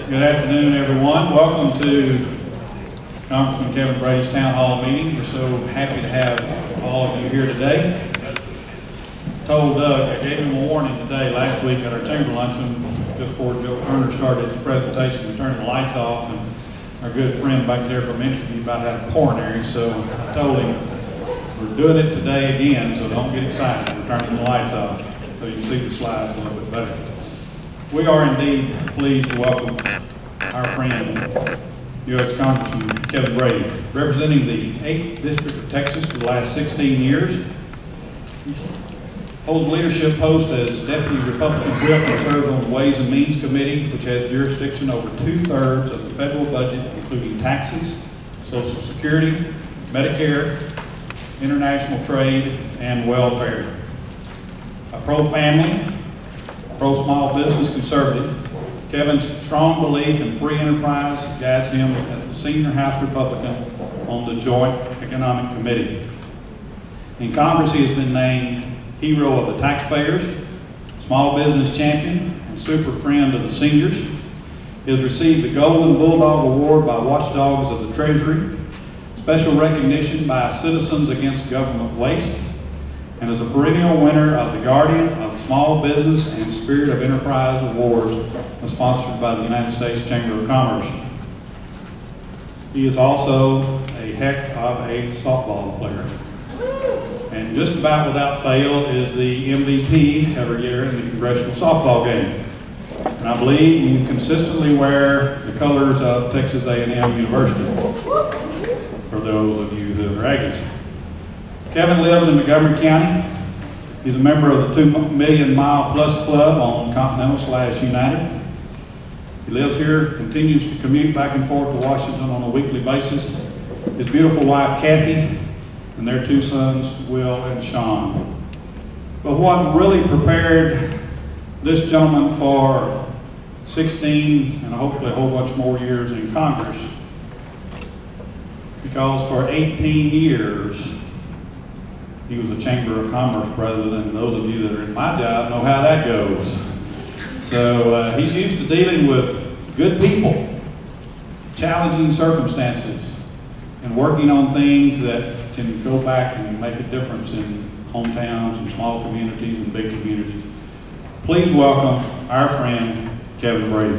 Good afternoon, everyone. Welcome to Congressman Kevin Brady's Town Hall meeting. We're so happy to have all of you here today. I told Doug, I gave him a warning today, last week at our chamber luncheon, just before Joe Turner started his presentation, to turn the lights off, and our good friend back there from Entropy about to have a coronary, so I told him, we're doing it today again, so don't get excited. We're turning the lights off so you can see the slides a little bit better. We are indeed pleased to welcome our friend, U.S. Congressman Kevin Brady, representing the 8th District of Texas for the last 16 years. Holds leadership post as Deputy Republican Whip and serves on the Ways and Means Committee, which has jurisdiction over 2/3 of the federal budget, including taxes, Social Security, Medicare, international trade, and welfare. A pro-family, pro-small business conservative, Kevin's strong belief in free enterprise guides him as the senior House Republican on the Joint Economic Committee. In Congress, he has been named Hero of the Taxpayers, Small Business Champion, and Super Friend of the Seniors. He has received the Golden Bulldog Award by Watchdogs of the Treasury, special recognition by Citizens Against Government Waste, and is a perennial winner of the Guardian of Small Business and Spirit of Enterprise Awards, sponsored by the United States Chamber of Commerce. He is also a heck of a softball player, and just about without fail is the MVP every year in the congressional softball game. And I believe you consistently wear the colors of Texas A&M University, for those of you who are Aggies. Kevin lives in Montgomery County. He's a member of the 2 Million Mile Plus Club on Continental/United. He lives here, continues to commute back and forth to Washington on a weekly basis. His beautiful wife, Kathy, and their 2 sons, Will and Sean. But what really prepared this gentleman for 16 and hopefully a whole bunch more years in Congress, because for 18 years, he was a Chamber of Commerce president, and those of you that are in my job know how that goes. So he's used to dealing with good people, challenging circumstances, and working on things that can go back and make a difference in hometowns and small communities and big communities. Please welcome our friend, Kevin Brady.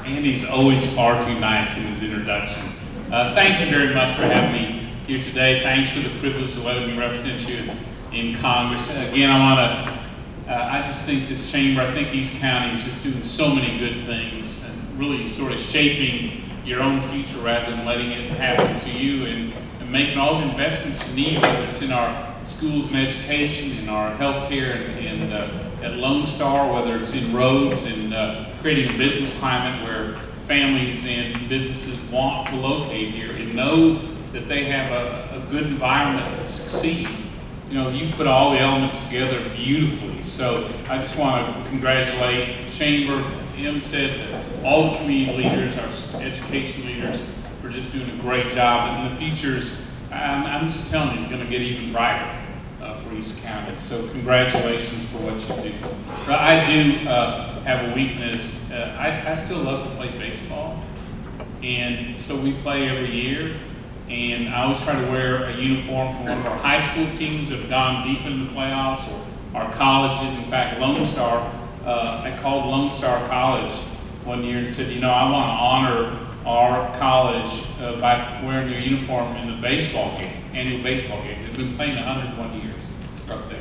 Andy's always far too nice in his introduction. Thank you very much for having me here today. Thanks for the privilege of letting me represent you in Congress. Again, I just think this chamber, I think East County is just doing so many good things and really sort of shaping your own future rather than letting it happen to you, and making all the investments you need, whether it's in our schools and education, in our health care, and at Lone Star, whether it's in roads, and creating a business climate where families and businesses want to locate here and know that they have a good environment to succeed. You know, you put all the elements together beautifully. So I just want to congratulate the Chamber, MSED, all the community leaders, our education leaders, for just doing a great job. And the future's, I'm just telling you, it's going to get even brighter for East County. So congratulations for what you do. But I do have a weakness. I still love to play baseball. And so we play every year. And I always try to wear a uniform from one of our high school teams that have gone deep into the playoffs, or our colleges. In fact, Lone Star, I called Lone Star College one year and said, you know, I want to honor our college by wearing their uniform in the baseball game, annual baseball game. They've been playing 101 years up there.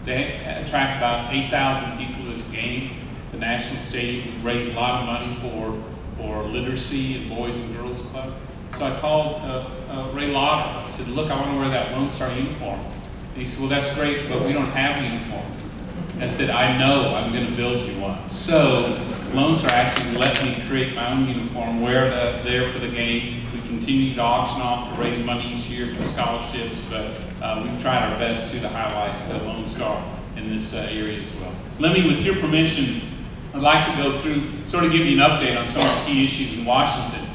They attract about 8,000 people to this game. The National Stadium raised a lot of money for literacy and Boys and Girls Club. So I called Ray Lauder. I said, look, I want to wear that Lone Star uniform. And he said, well, that's great, but we don't have a uniform. And I said, I know, I'm going to build you one. So Lone Star actually let me create my own uniform, wear it there for the game. We continue to auction off to raise money each year for scholarships, but we've tried our best to highlight Lone Star in this area as well. Let me, with your permission, I'd like to go through, sort of give you an update on some of the key issues in Washington.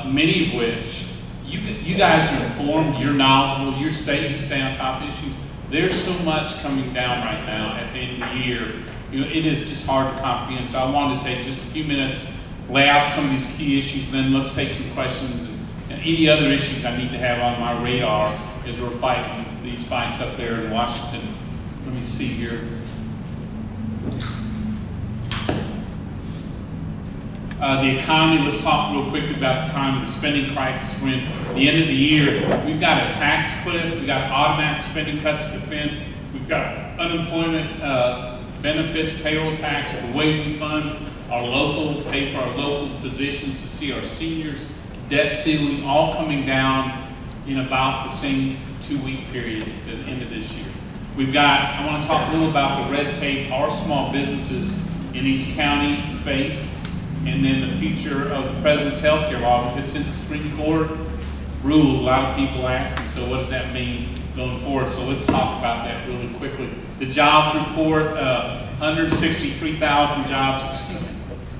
Many of which you guys are informed, you're knowledgeable, you stay on top of issues. There's so much coming down right now at the end of the year. You know, it is just hard to comprehend. So I wanted to take just a few minutes, lay out some of these key issues, then let's take some questions and any other issues I need to have on my radar as we're fighting these fights up there in Washington. Let me see here. The economy, let's talk real quickly about the economy, the spending crisis. We're in the end of the year. We've got a tax cliff, we've got automatic spending cuts to defense, we've got unemployment benefits, payroll tax, the way we fund our local, pay for our local physicians to see our seniors, debt ceiling, all coming down in about the same 2-week period at the end of this year. We've got, I want to talk a little about the red tape our small businesses in East County face, and then the future of the President's health care law, because since the Supreme Court ruled, a lot of people asked, and so what does that mean going forward? So let's talk about that really quickly. The jobs report, 163,000 jobs,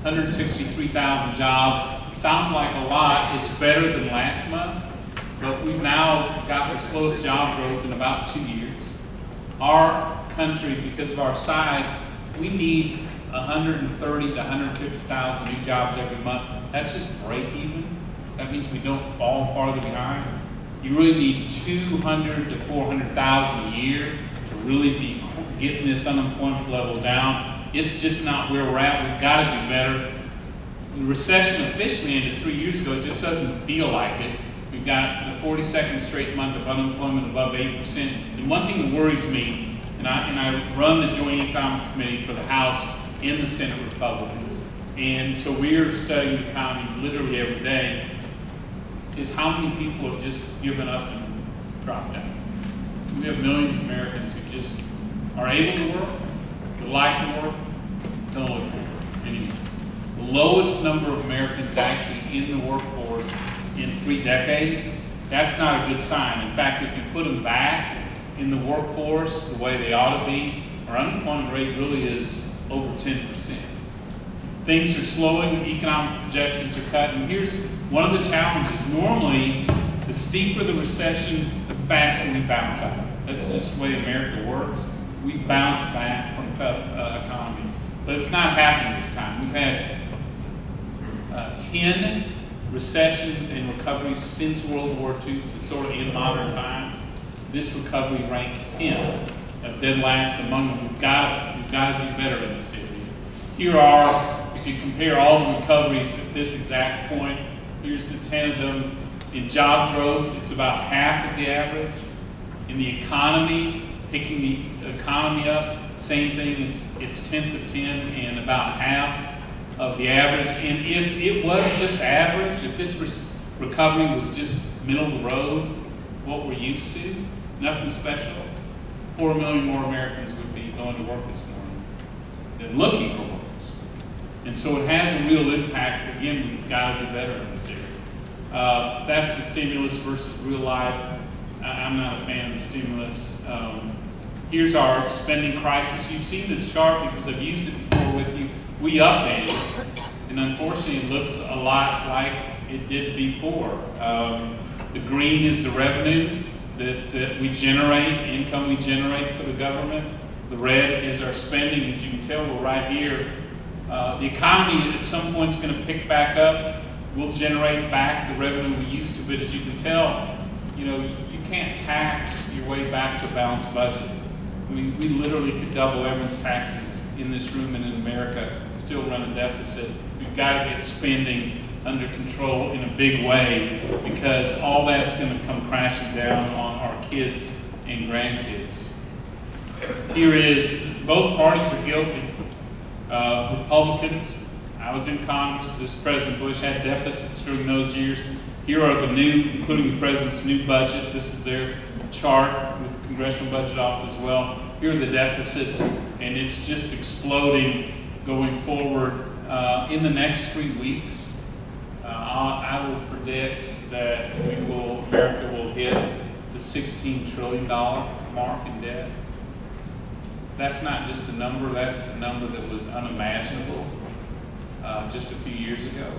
163,000 jobs. Sounds like a lot. It's better than last month, but we've now got the slowest job growth in about 2 years. Our country, because of our size, we need 130 to 150,000 new jobs every month. That's just break even. That means we don't fall farther behind. You really need 200 to 400,000 a year to really be getting this unemployment level down. It's just not where we're at. We've got to do better. The recession officially ended 3 years ago. It just doesn't feel like it. We've got the 42nd straight month of unemployment above 8%. And one thing that worries me, and I run the Joint Economic Committee for the House and the Senate Republicans, and so we're studying the economy literally every day, is how many people have just given up and dropped out. We have millions of Americans who just are able to work, would like to work, don't look for work anymore. The lowest number of Americans actually in the workforce in 3 decades. That's not a good sign. In fact, if you put them back in the workforce the way they ought to be, our unemployment rate really is over 10%. Things are slowing, economic projections are cut, and here's one of the challenges. Normally, the steeper the recession, the faster we bounce out. That's just the way America works. We bounce back from tough economies. But it's not happening this time. We've had 10 recessions and recoveries since World War II, so sort of in modern times. This recovery ranks 10th, dead last among them. We've got to do better in this area. Here are, if you compare all the recoveries at this exact point, here's the 10 of them. In job growth, it's about half of the average. In the economy, picking the economy up, same thing, it's 10th of 10 and about half of the average. And if it was just average, if this recovery was just middle of the road, what we're used to, nothing special, 4 million more Americans would be going to work this morning than looking for work this morning. And so it has a real impact. Again, we've got to do better in this area. That's the stimulus versus real life. I'm not a fan of the stimulus. Here's our spending crisis. You've seen this chart because I've used it before with you. We updated it, and unfortunately it looks a lot like it did before. The green is the revenue that we generate, income we generate for the government. The red is our spending. As you can tell, we're right here. The economy at some point is going to pick back up. We'll generate back the revenue we used to, but as you can tell, you can't tax your way back to a balanced budget. I mean, we literally could double everyone's taxes in this room and in America, still run a deficit. We've got to get spending under control in a big way, because all that's going to come crashing down on our kids and grandkids. Here is, both parties are guilty. Republicans, I was in Congress, President Bush had deficits during those years. Here are the new, including the President's new budget. This is their chart with the Congressional Budget Office as well. Here are the deficits, and it's just exploding going forward. In the next 3 weeks, I will predict that America will hit the $16 trillion mark in debt. That's not just a number, that's a number that was unimaginable just a few years ago.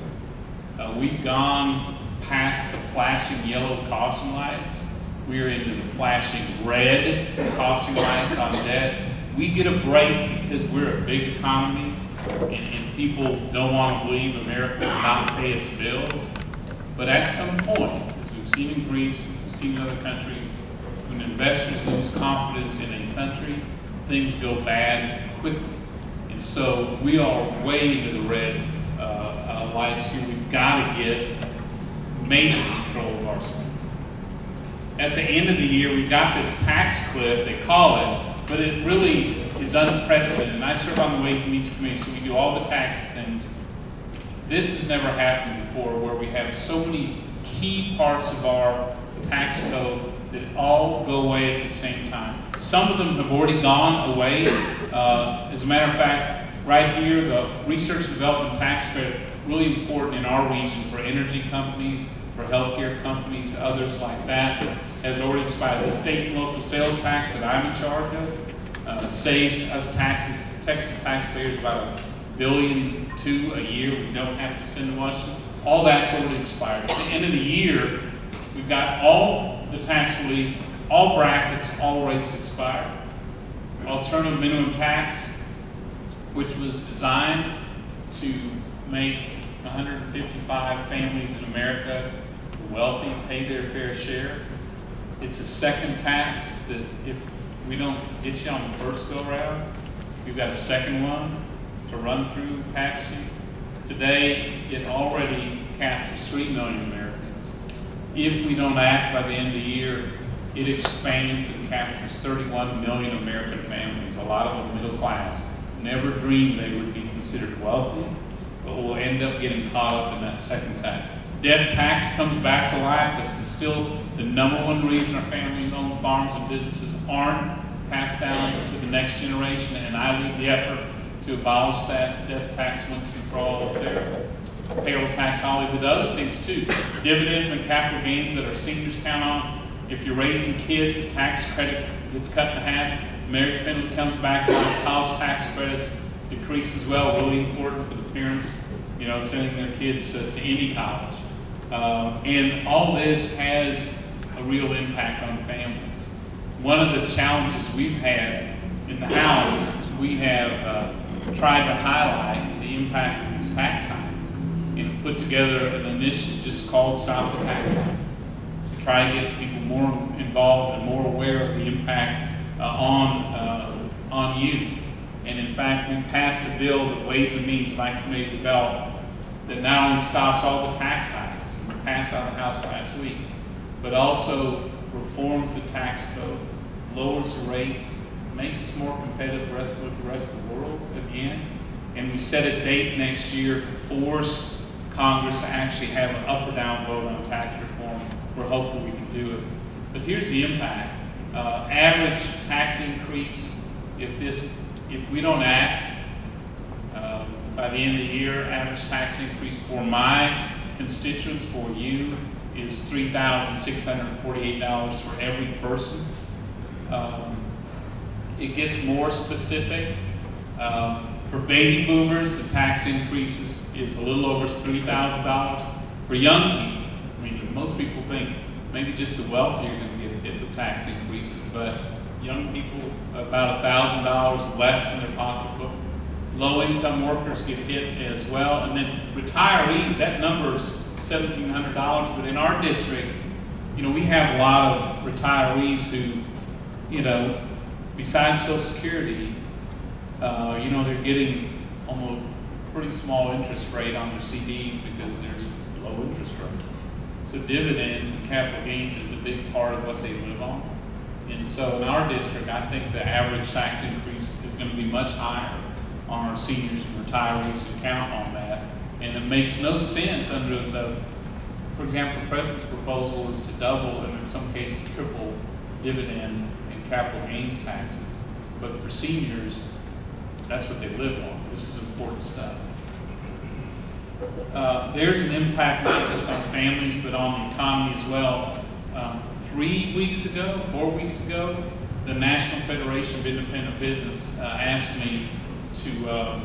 We've gone past the flashing yellow caution lights we're into the flashing red caution lights on debt. We get a break because we're a big economy and people don't want to believe America will not pay its bills. But at some point, as we've seen in Greece, we've seen in other countries, when investors lose confidence in a country, things go bad quickly. And so we are way into the red lights here. We've got to get major control of our spending. At the end of the year, we got this tax cliff, they call it, but it really is unprecedented. And I serve on the Ways and Means Committee, so we do all the tax things. This has never happened before, where we have so many key parts of our tax code that all go away at the same time. Some of them have already gone away. As a matter of fact, right here, the research and development tax credit, really important in our region for energy companies, for healthcare companies, others like that, has already expired. The state and local sales tax that I'm in charge of saves us Texas taxpayers about $1.2 billion a year. We don't have to send to Washington. All that's already expired. At the end of the year, we've got all the tax relief, all brackets, all rates expired. Alternative minimum tax, which was designed to make 155 families in America wealthy pay their fair share. It's a second tax that if we don't get you on the first go-round, we've got a second one to run through packaging. Today, it already captures 3 million Americans. If we don't act by the end of the year, it expands and captures 31 million American families, a lot of them middle class, never dreamed they would be considered wealthy, but will end up getting caught up in that second tax. Debt tax comes back to life. It's still the #1 reason our family-owned farms and businesses aren't passed down to the next generation, and I lead the effort to abolish that debt tax once and for all up there. Payroll tax holiday, but other things too. Dividends and capital gains that our seniors count on. If you're raising kids, the tax credit gets cut in half. Marriage penalty comes back on. College tax credits decrease as well. Really important for the parents, you know, sending their kids to any college. And all this has a real impact on families. One of the challenges we've had in the House is we have tried to highlight the impact of these tax hikes and put together an initiative just called Stop the Tax Hikes to try to get people more involved and more aware of the impact on you. And in fact, we passed a bill that Ways and Means my committee developed that not only stops all the tax hikes, and we passed out of the House last week, but also reforms the tax code, lowers the rates, makes us more competitive with the rest of the world again. And we set a date next year to force Congress to actually have an up or down vote on tax reform. We're hopeful we can do it. But here's the impact. Average tax increase, if we don't act, by the end of the year, average tax increase for my constituents, for you, is $3,648 for every person. It gets more specific. For baby boomers, the tax increase is a little over $3,000. For young people, I mean, most people think maybe just the wealthy are going to get hit with tax increases, but young people, about $1,000 less than their pocketbook. Low-income workers get hit as well. And then retirees, that number is $1,700, but in our district, you know, we have a lot of retirees who, you know, besides Social Security, you know, they're getting almost pretty small interest rate on their CDs because there's low interest rates. So dividends and capital gains is a big part of what they live on. And so in our district, I think the average tax increase is going to be much higher on our seniors and retirees who count on that. And it makes no sense under for example, the President's proposal is to double and in some cases triple dividend and capital gains taxes. But for seniors, that's what they live on. This is important stuff. There's an impact not just on families, but on the economy as well. 4 weeks ago, the National Federation of Independent Business asked me to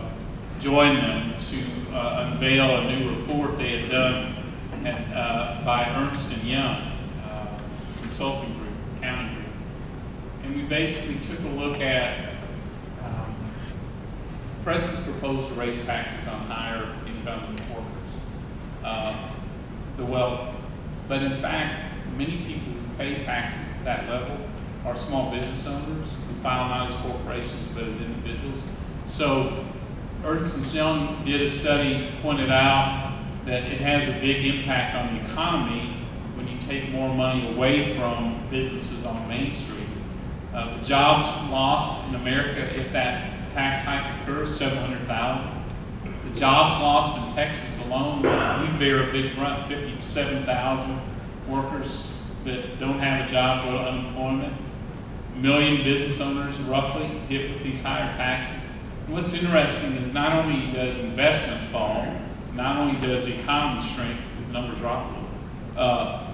join them to unveil a new report they had done by Ernst & Young consulting group. and we basically took a look at the President's proposed to raise taxes on higher income workers, the wealthy. But in fact, many people who pay taxes at that level are small business owners who file not as corporations but as individuals. So Ernst & Young did a study, pointed out that it has a big impact on the economy when you take more money away from businesses on Main Street. The jobs lost in America, if that tax hike occurs, 700,000. The jobs lost in Texas alone, we bear a big brunt, 57,000 workers that don't have a job, go to unemployment. A million business owners roughly hit with these higher taxes. And what's interesting is not only does investment fall, not only does the economy shrink, because numbers are off a little,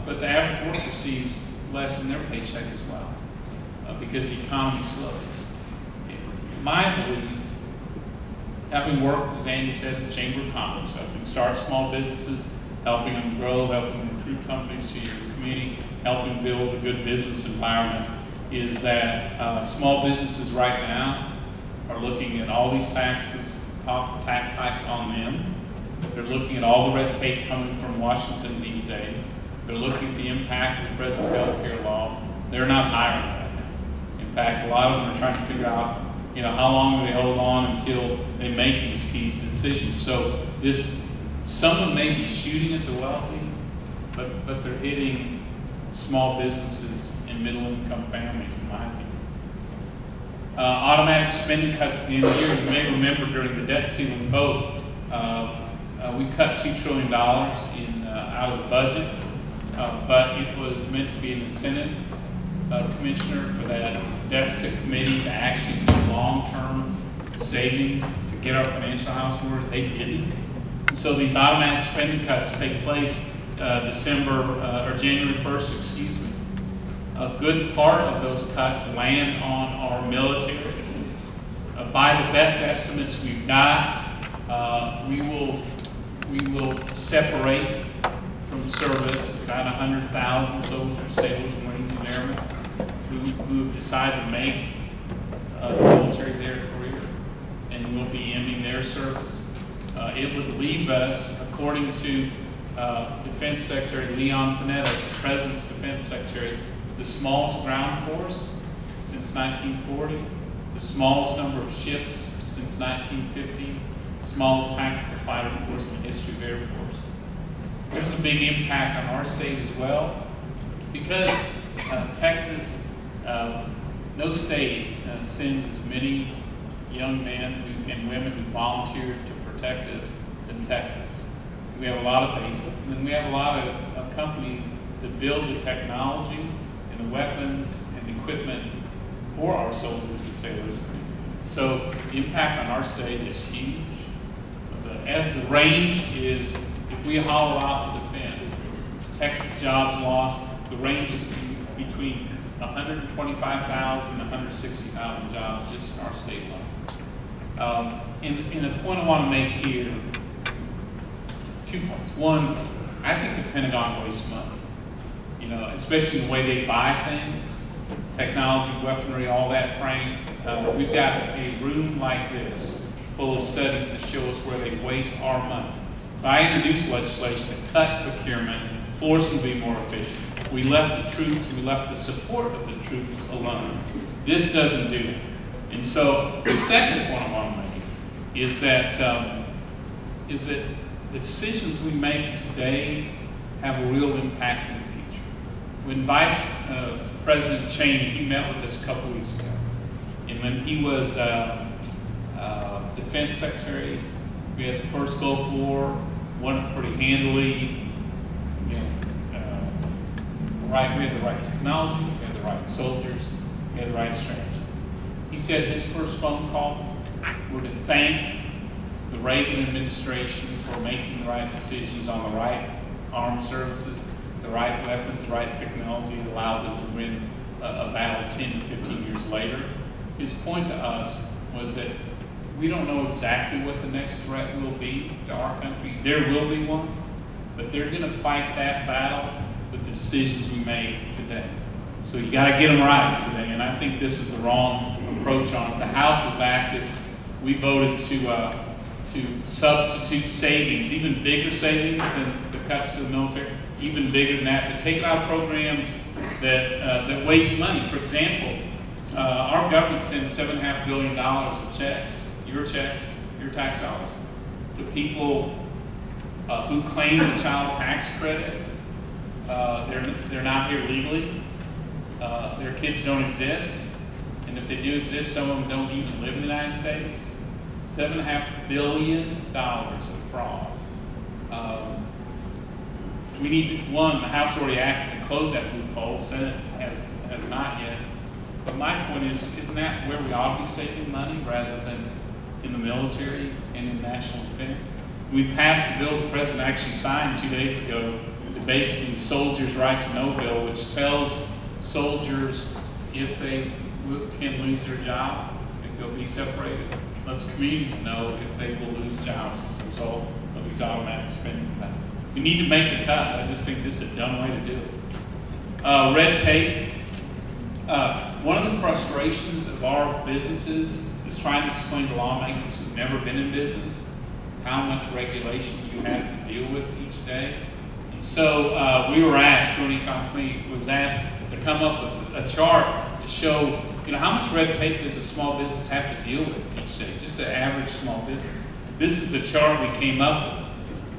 but the average worker sees less in their paycheck as well, because the economy slows. My belief, having worked, as Andy said, in the Chamber of Commerce, helping start small businesses, helping them grow, helping them recruit companies to your community, helping build a good business environment, is that small businesses right now are looking at all these taxes, tax hikes on them. They're looking at all the red tape coming from Washington these days. They're looking at the impact of the President's health care law. They're not hiring right now. In fact, a lot of them are trying to figure out, how long do they hold on until they make these key decisions. So some of them may be shooting at the wealthy, but they're hitting small businesses and middle-income families, in my opinion. Automatic spending cuts at the end of the year. You may remember during the debt ceiling vote, we cut $2 trillion out of the budget, but it was meant to be an incentive, Commissioner, for that deficit committee to actually do long-term savings to get our financial house in order. They didn't. And so these automatic spending cuts take place January 1st, excuse me. A good part of those cuts land on our military. By the best estimates we've got, we will separate from service about 100,000 soldiers, sailors, Marines, and airmen who have decided to make the military their career and will be ending their service. It would leave us, according to Defense Secretary Leon Panetta, the President's Defense Secretary, the smallest ground force since 1940, the smallest number of ships since 1950, the smallest tactical fighter force in the history of Air Force. There's a big impact on our state as well, because Texas, no state sends as many young men and women who volunteer to protect us than Texas. We have a lot of bases, and then we have a lot of companies that build the technology and the weapons and equipment for our soldiers and sailors. So the impact on our state is huge. The range is, if we hollow out the defense, Texas jobs lost, the range is between 125,000 and 160,000 jobs just in our state alone. And the point I want to make here, 2 points. One, I think the Pentagon wastes money, especially the way they buy things, technology, weaponry, all that frame. We've got a room like this full of studies that show us where they waste our money. So I introduced legislation to cut procurement, force them to be more efficient. We left the troops, we left the support of the troops alone. This doesn't do it. And so the second point I want to make is that the decisions we make today have a real impact in the future. When Vice President Cheney, he met with us a couple weeks ago, and when he was Defense Secretary, we had the first Gulf War, won it pretty handily. We had the right technology, we had the right soldiers, we had the right strategy. He said his first phone call were to thank the Reagan administration for making the right decisions on the right armed services, the right weapons, the right technology that allowed them to win a battle 10 to 15 years later. His point to us was that we don't know exactly what the next threat will be to our country. There will be one, but they're going to fight that battle with the decisions we make today. So you got to get them right today, and I think this is the wrong approach on it. The House has acted. We voted to substitute savings, even bigger savings than the cuts to the military, even bigger than that, but take it out of programs that waste money. For example, our government sends $7.5 billion of checks, your tax dollars, to people who claim the child tax credit. They're not here legally. Their kids don't exist, and if they do exist, some of them don't even live in the United States. $7.5 billion of fraud. We need to, one, the House already acted to close that loophole. Senate has not yet. But my point is, isn't that where we ought to be saving money rather than in the military and in national defense? We passed a bill the President actually signed 2 days ago, basically the Soldiers' Right to Know bill, which tells soldiers if they can lose their job and go be separated, lets communities know if they will lose jobs as a result of these automatic spending cuts. We need to make the cuts. I just think this is a dumb way to do it. Red tape. One of the frustrations of our businesses is trying to explain to lawmakers who've never been in business how much regulation you have to deal with each day. And so we were asked, Tony was asked to come up with a chart to show, how much red tape does a small business have to deal with each day, just an average small business. This is the chart we came up with.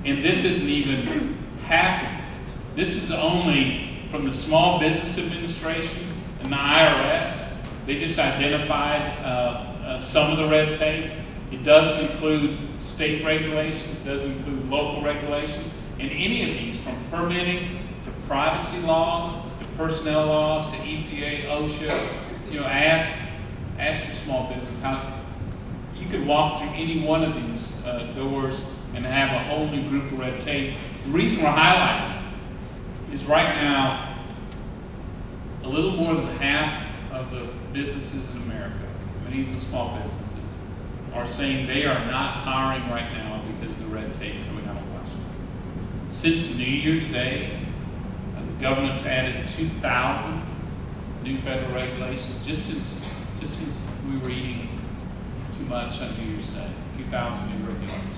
And this isn't even half of it. This is only from the Small Business Administration and the IRS. They just identified some of the red tape. It doesn't include state regulations, it doesn't include local regulations. And any of these, from permitting to privacy laws, to personnel laws, to EPA, OSHA, ask your small business how you could walk through any one of these doors and have a whole new group of red tape. The reason we're highlighting it is right now, a little more than half of the businesses in America, many of the small businesses, are saying they are not hiring right now because of the red tape coming out of Washington. Since New Year's Day, the government's added 2,000 new federal regulations just since we were eating too much on New Year's Day. 2,000 new regulations.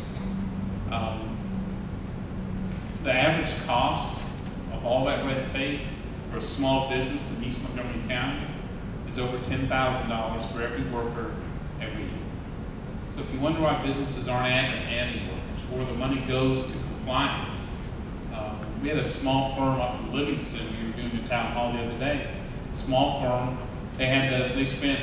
The average cost of all that red tape for a small business in East Montgomery County is over $10,000 for every worker every year. So if you wonder why businesses aren't adding workers, or the money goes to compliance, we had a small firm up in Livingston. We were doing a town hall the other day. Small firm, they spent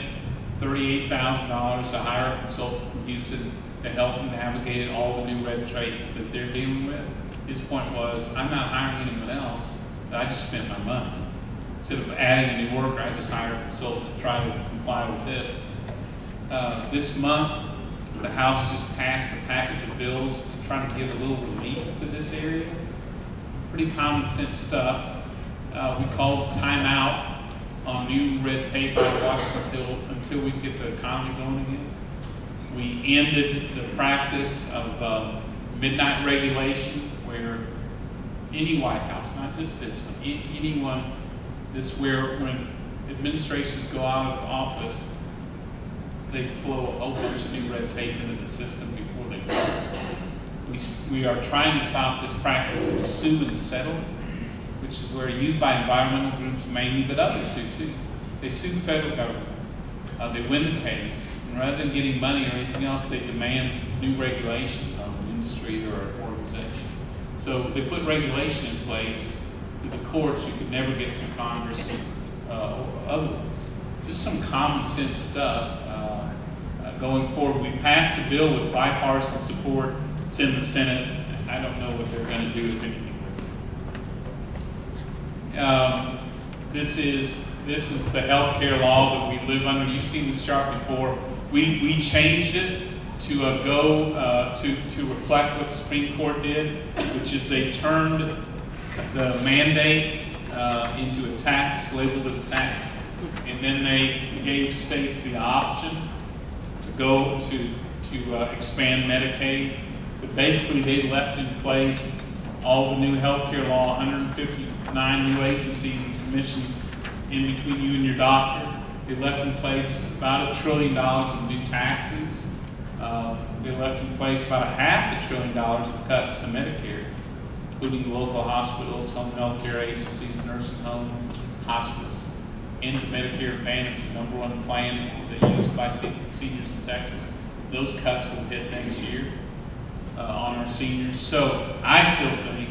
$38,000 to hire a consultant from Houston to help them navigate all the new red tape that they're dealing with. His point was, I'm not hiring anyone else, but I just spent my money. Instead of adding a new worker, I just hired a consultant to try to comply with this. This month, the House just passed a package of bills to try to give a little relief to this area. Pretty common sense stuff. We called timeout on new red tape out of Washington until we get the economy going again. We ended the practice of midnight regulation, where any White House, not just this one, anyone, where when administrations go out of office, they flow a whole bunch of new red tape into the system before they go. We are trying to stop this practice of sue and settle, which is where used by environmental groups mainly, but others do too. They sue the federal government. They win the case. And rather than getting money or anything else, they demand new regulations on an industry or an organization. So they put regulation in place through the courts you could never get through Congress or otherwise. Just some common sense stuff. Going forward, we passed the bill with bipartisan support. It's in the Senate. I don't know what they're going to do if anything with it. This is the health care law that we live under. You've seen this chart before. We changed it to to reflect what the Supreme Court did, which is they turned the mandate into a tax, labeled it a tax, and then they gave states the option to go to expand Medicaid. But basically, they left in place all the new health care law, 159 new agencies and commissions in between you and your doctor. They left in place about $1 trillion of new taxes. They left in place about $500 billion of cuts to Medicare, including local hospitals, home health care agencies, nursing homes, hospice, into Medicare Advantage, the #1 plan that used by seniors in Texas. Those cuts will hit next year on our seniors. So I still think,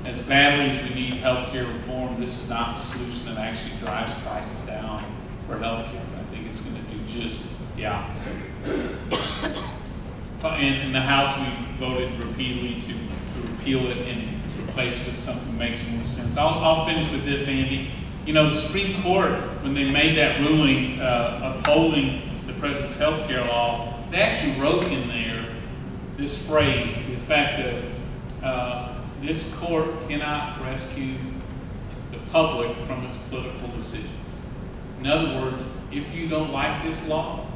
as badly as we need health care reform, this is not the solution that actually drives prices down for health care. I think it's going to do just the opposite. In the House, we voted repeatedly to repeal it and replace it with something that makes more sense. I'll finish with this, Andy. You know, the Supreme Court, when they made that ruling upholding the president's health care law, they actually wrote in there this phrase, the effect of, this court cannot rescue the public from its political decisions. In other words, if you don't like this law,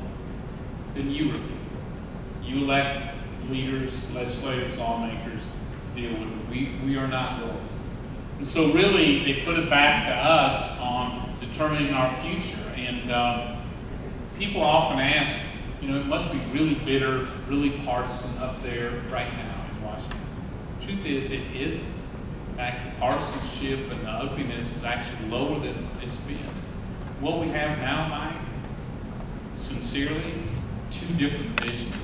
then you repeal it. You elect leaders, legislators, lawmakers to deal with it. We are not going to. And so really, they put it back to us on determining our future. And people often ask, you know, it must be really bitter, really partisan up there right now in Washington. The truth is, it isn't. In fact, the partisanship and the ugliness is actually lower than it's been. What we have now, Mike, sincerely, two different visions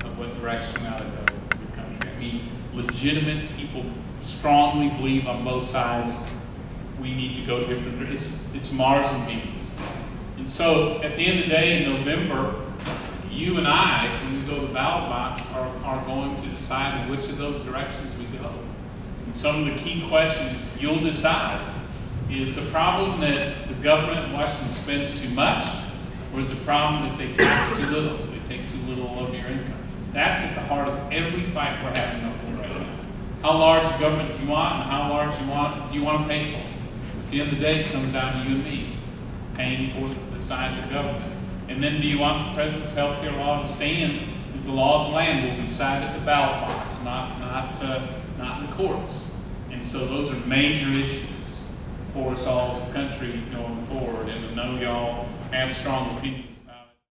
of what direction we ought to go as a country. I mean, legitimate people strongly believe on both sides we need to go different. It's Mars and Venus. And so, at the end of the day, in November, you and I, when we go to the ballot box, are going to decide which of those directions we go. And some of the key questions you'll decide: is the problem that the government in Washington spends too much, or is the problem that they tax too little, they take too little of your income? That's at the heart of every fight we're having up there right now. How large government do you want, and how large do you want to pay for? At the end of the day, it comes down to you and me paying for the size of government. And then, do you want the president's health care law to stand as the law of the land will be decided at the ballot box, not in the courts? And so those are major issues for us all as a country going forward. And I know y'all have strong opinions.